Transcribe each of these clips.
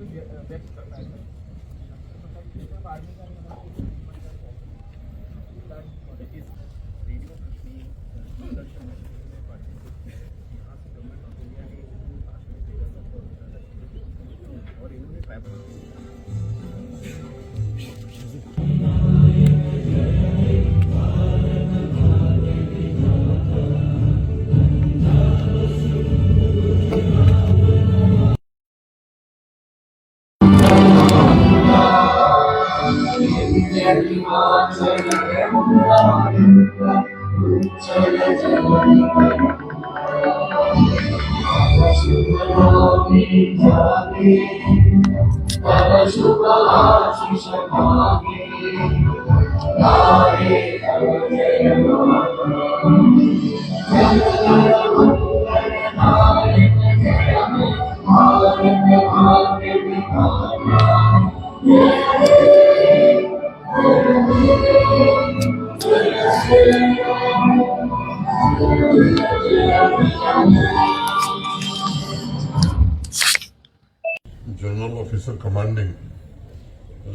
भी व्यक्त करता है। आर्मी का और इन्होंने general officer commanding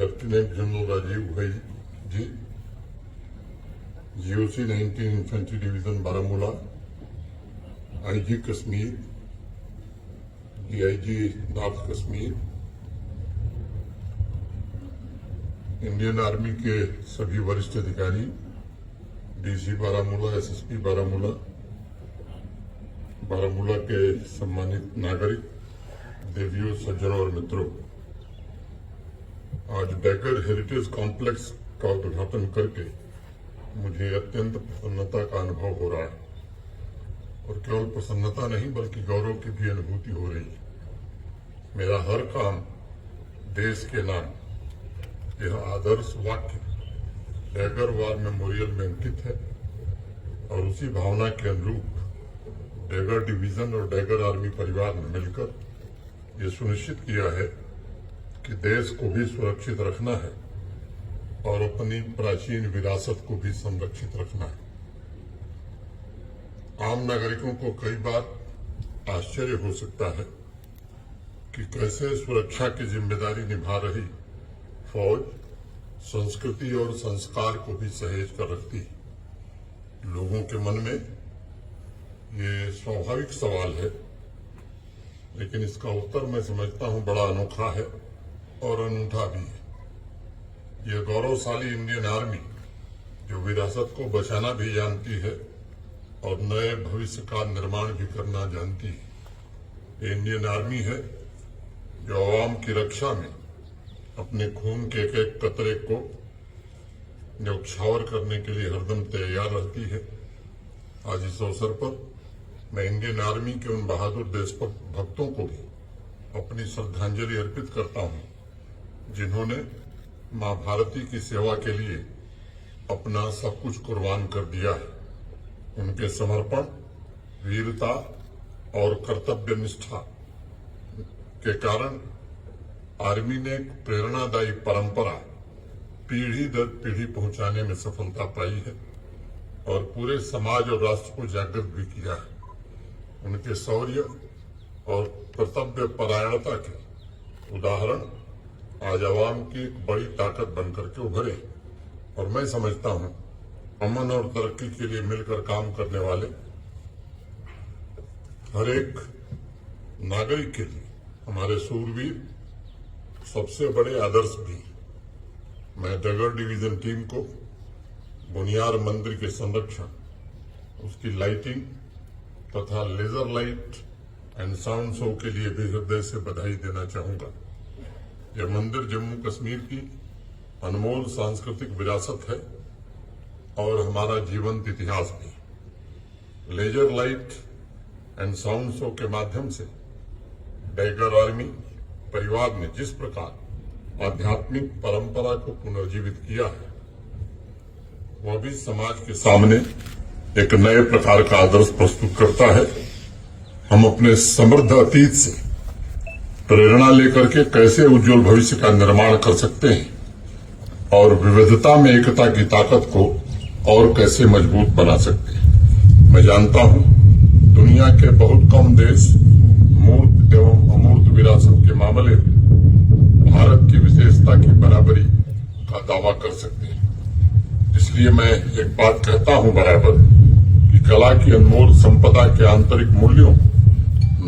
lieutenant general Rajiv Bhai ji, GOC 19 infantry division Baramulla, IG Kashmir, DIG north Kashmir, Indian army के सभी वरिष्ठ अधिकारी, डीसी बारामूला, एसएसपी बारामूला, बारामूला के सम्मानित नागरिक, देवियों, सज्जनों और मित्रों, आज डैगर हेरिटेज कॉम्प्लेक्स का उद्घाटन करके मुझे अत्यंत प्रसन्नता का अनुभव हो रहा है और केवल प्रसन्नता नहीं बल्कि गौरव की भी अनुभूति हो रही है। मेरा हर काम देश के नाम, यह आदर्श वाक्य डैगर वार मेमोरियल में अंकित है और उसी भावना के अनुरूप डैगर डिवीजन और डैगर आर्मी परिवार ने मिलकर ये सुनिश्चित किया है कि देश को भी सुरक्षित रखना है और अपनी प्राचीन विरासत को भी संरक्षित रखना है। आम नागरिकों को कई बार आश्चर्य हो सकता है कि कैसे सुरक्षा की जिम्मेदारी निभा रही फौज संस्कृति और संस्कार को भी सहेज कर रखती है। लोगों के मन में ये स्वाभाविक सवाल है, लेकिन इसका उत्तर मैं समझता हूं बड़ा अनोखा है और अनूठा भी है। यह गौरवशाली इंडियन आर्मी जो विरासत को बचाना भी जानती है और नए भविष्य का निर्माण भी करना जानती है। ये इंडियन आर्मी है जो आवाम की रक्षा में अपने खून के एक एक कतरे को न्यौछावर करने के लिए हरदम तैयार रहती है। आज इस अवसर पर मैं इंडियन आर्मी के उन बहादुर देशभक्तों को भी अपनी श्रद्धांजलि अर्पित करता हूं जिन्होंने मां भारती की सेवा के लिए अपना सब कुछ कुर्बान कर दिया है। उनके समर्पण, वीरता और कर्तव्य निष्ठा के कारण आर्मी ने एक प्रेरणादायी परंपरा पीढ़ी दर पीढ़ी पहुंचाने में सफलता पाई है और पूरे समाज और राष्ट्र को जागृत भी किया है। उनके शौर्य और कर्तव्य परायणता के उदाहरण आज आवाम की एक बड़ी ताकत बनकर के उभरे और मैं समझता हूं अमन और तरक्की के लिए मिलकर काम करने वाले हर एक नागरिक के लिए हमारे शूरवीर सबसे बड़े आदर्श भी। मैं डैगर डिवीजन टीम को बुनियार मंदिर के संरक्षण, उसकी लाइटिंग तथा laser light and sound show के लिए भी हृदय से बधाई देना चाहूंगा। यह मंदिर जम्मू कश्मीर की अनमोल सांस्कृतिक विरासत है और हमारा जीवंत इतिहास भी। Laser light and sound show के माध्यम से डैगर आर्मी परिवार ने जिस प्रकार आध्यात्मिक परंपरा को पुनर्जीवित किया है, वह भी समाज के सामने एक नए प्रकार का आदर्श प्रस्तुत करता है। हम अपने समृद्ध अतीत से प्रेरणा लेकर के कैसे उज्जवल भविष्य का निर्माण कर सकते हैं और विविधता में एकता की ताकत को और कैसे मजबूत बना सकते हैं। मैं जानता हूं दुनिया के बहुत कम देश मूर्त एवं अमूर्त विरासत के मामले में भारत की विशेषता की बराबरी का दावा कर सकते हैं। इसलिए मैं एक बात कहता हूं बराबर कि कला की अनमोल संपदा के आंतरिक मूल्यों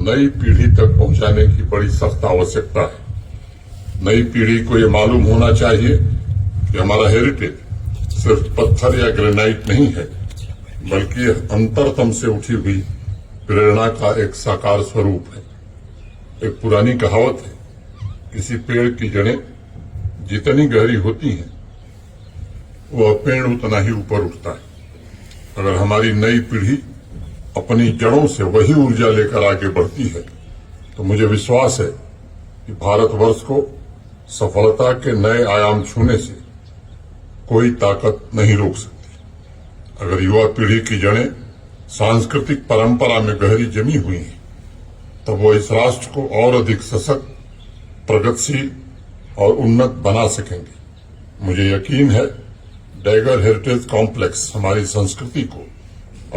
नई पीढ़ी तक पहुंचाने की बड़ी सख्त आवश्यकता है। नई पीढ़ी को ये मालूम होना चाहिए कि हमारा हेरिटेज सिर्फ पत्थर या ग्रेनाइट नहीं है, बल्कि अंतरतम से उठी हुई प्रेरणा का एक साकार स्वरूप है। एक पुरानी कहावत है, किसी पेड़ की जड़ें जितनी गहरी होती हैं, वह पेड़ उतना ही ऊपर उठता है। अगर हमारी नई पीढ़ी अपनी जड़ों से वही ऊर्जा लेकर आगे बढ़ती है, तो मुझे विश्वास है कि भारतवर्ष को सफलता के नए आयाम छूने से कोई ताकत नहीं रोक सकती। अगर युवा पीढ़ी की जड़ें सांस्कृतिक परंपरा में गहरी जमी हुई हैं, तब वो इस राष्ट्र को और अधिक सशक्त, प्रगतिशील और उन्नत बना सकेंगे। मुझे यकीन है डैगर हेरिटेज कॉम्प्लेक्स हमारी संस्कृति को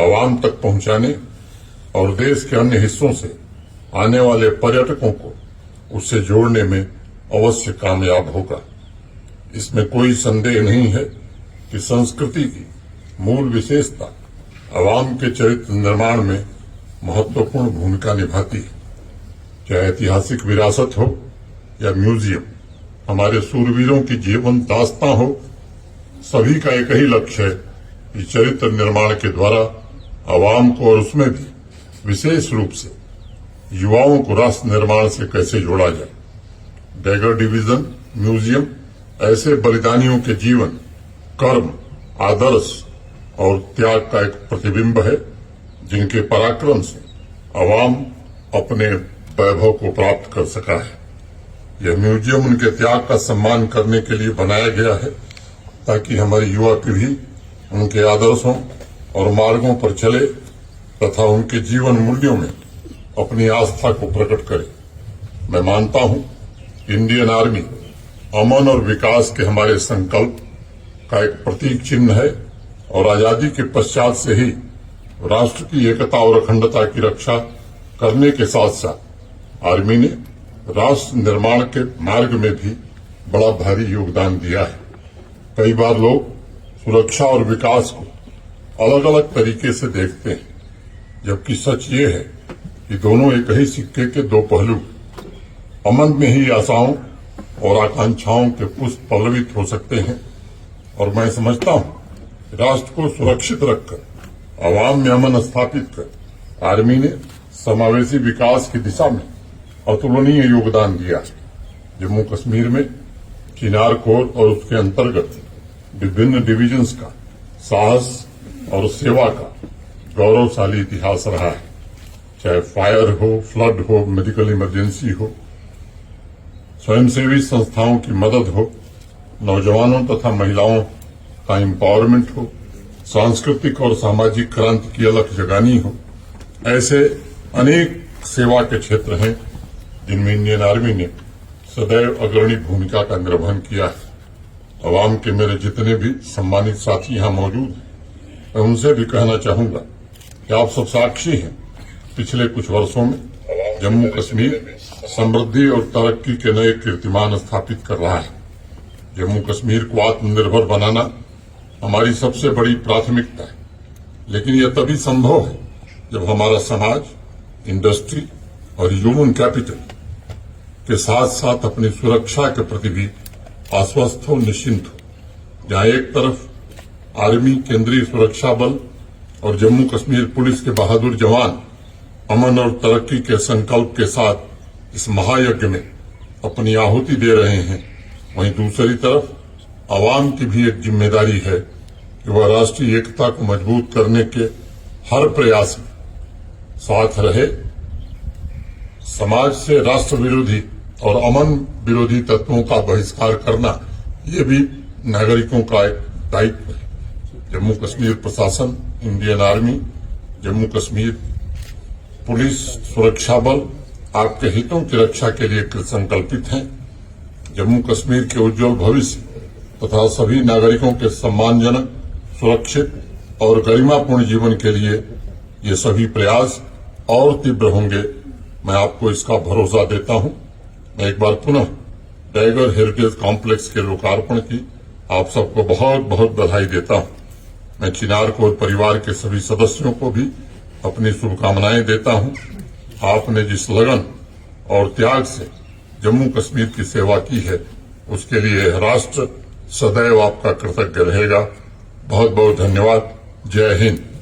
आवाम तक पहुंचाने और देश के अन्य हिस्सों से आने वाले पर्यटकों को उससे जोड़ने में अवश्य कामयाब होगा। इसमें कोई संदेह नहीं है कि संस्कृति की मूल विशेषता आवाम के चरित्र निर्माण में महत्वपूर्ण भूमिका निभाती है। चाहे ऐतिहासिक विरासत हो या म्यूजियम, हमारे सूरवीरों की जीवन दास्तां हो, सभी का एक ही लक्ष्य है कि चरित्र निर्माण के द्वारा आवाम को और उसमें भी विशेष रूप से युवाओं को राष्ट्र निर्माण से कैसे जोड़ा जाए। डैगर डिवीजन म्यूजियम ऐसे बलिदानियों के जीवन, कर्म, आदर्श और त्याग का एक प्रतिबिंब है, जिनके पराक्रम से आवाम अपने वैभव को प्राप्त कर सका है। यह म्यूजियम उनके त्याग का सम्मान करने के लिए बनाया गया है, ताकि हमारी युवा पीढ़ी उनके आदर्शों और मार्गों पर चले तथा उनके जीवन मूल्यों में अपनी आस्था को प्रकट करे। मैं मानता हूं इंडियन आर्मी अमन और विकास के हमारे संकल्प का एक प्रतीक चिन्ह है और आजादी के पश्चात से ही राष्ट्र की एकता और अखंडता की रक्षा करने के साथ साथ आर्मी ने राष्ट्र निर्माण के मार्ग में भी बड़ा भारी योगदान दिया है। कई बार लोग सुरक्षा और विकास को अलग अलग तरीके से देखते हैं, जबकि सच ये है कि दोनों एक ही सिक्के के दो पहलू। अमन में ही आशाओं और आकांक्षाओं के पुष्प पल्लवित हो सकते हैं, और मैं समझता हूं राष्ट्र को सुरक्षित रखकर आवाम में अमन स्थापित कर आर्मी ने समावेशी विकास की दिशा में अतुलनीय योगदान दिया है। जम्मू कश्मीर में चिनार कोर और उसके अंतर्गत विभिन्न डिविजन्स का साहस और सेवा का गौरवशाली इतिहास रहा है। चाहे फायर हो, फ्लड हो, मेडिकल इमरजेंसी हो, स्वयंसेवी संस्थाओं की मदद हो, नौजवानों तथा महिलाओं का एम्पावरमेंट हो, सांस्कृतिक और सामाजिक क्रांति की अलख जगानी हो, ऐसे अनेक सेवा के क्षेत्र हैं जिनमें इंडियन आर्मी ने सदैव अग्रणी भूमिका का निर्वहन किया है। अवाम के मेरे जितने भी सम्मानित साथी यहां मौजूद हैं, मैं उनसे भी कहना चाहूंगा कि आप सब साक्षी हैं, पिछले कुछ वर्षों में जम्मू कश्मीर समृद्धि और तरक्की के नए कीर्तिमान स्थापित कर रहा है। जम्मू कश्मीर को आत्मनिर्भर बनाना हमारी सबसे बड़ी प्राथमिकता है, लेकिन यह तभी संभव है जब हमारा समाज, इंडस्ट्री और ह्यूमन कैपिटल के साथ साथ अपनी सुरक्षा के प्रति भी आश्वस्त हो, निश्चिंत हो। जहां एक तरफ आर्मी, केंद्रीय सुरक्षा बल और जम्मू कश्मीर पुलिस के बहादुर जवान अमन और तरक्की के संकल्प के साथ इस महायज्ञ में अपनी आहुति दे रहे हैं, वहीं दूसरी तरफ आवाम की भी एक जिम्मेदारी है कि वह राष्ट्रीय एकता को मजबूत करने के हर प्रयास में साथ रहे। समाज से राष्ट्र विरोधी और अमन विरोधी तत्वों का बहिष्कार करना ये भी नागरिकों का एक दायित्व है। जम्मू कश्मीर प्रशासन, Indian army, Jammu Kashmir police, सुरक्षा बल आपके हितों की रक्षा के लिए संकल्पित हैं। जम्मू कश्मीर के उज्जवल भविष्य तथा सभी नागरिकों के सम्मानजनक, सुरक्षित और गरिमापूर्ण जीवन के लिए ये सभी प्रयास और तीव्र होंगे। मैं आपको इसका भरोसा देता हूं। मैं एक बार पुनः टाइगर हेरिटेज कॉम्प्लेक्स के लोकार्पण की आप सबको बहुत बहुत बधाई देता हूं। मैं चिनार कोर परिवार के सभी सदस्यों को भी अपनी शुभकामनाएं देता हूं। आपने जिस लगन और त्याग से जम्मू कश्मीर की सेवा की है, उसके लिए राष्ट्र सदैव आपका कृतज्ञ रहेगा। बहुत बहुत धन्यवाद। जय हिंद।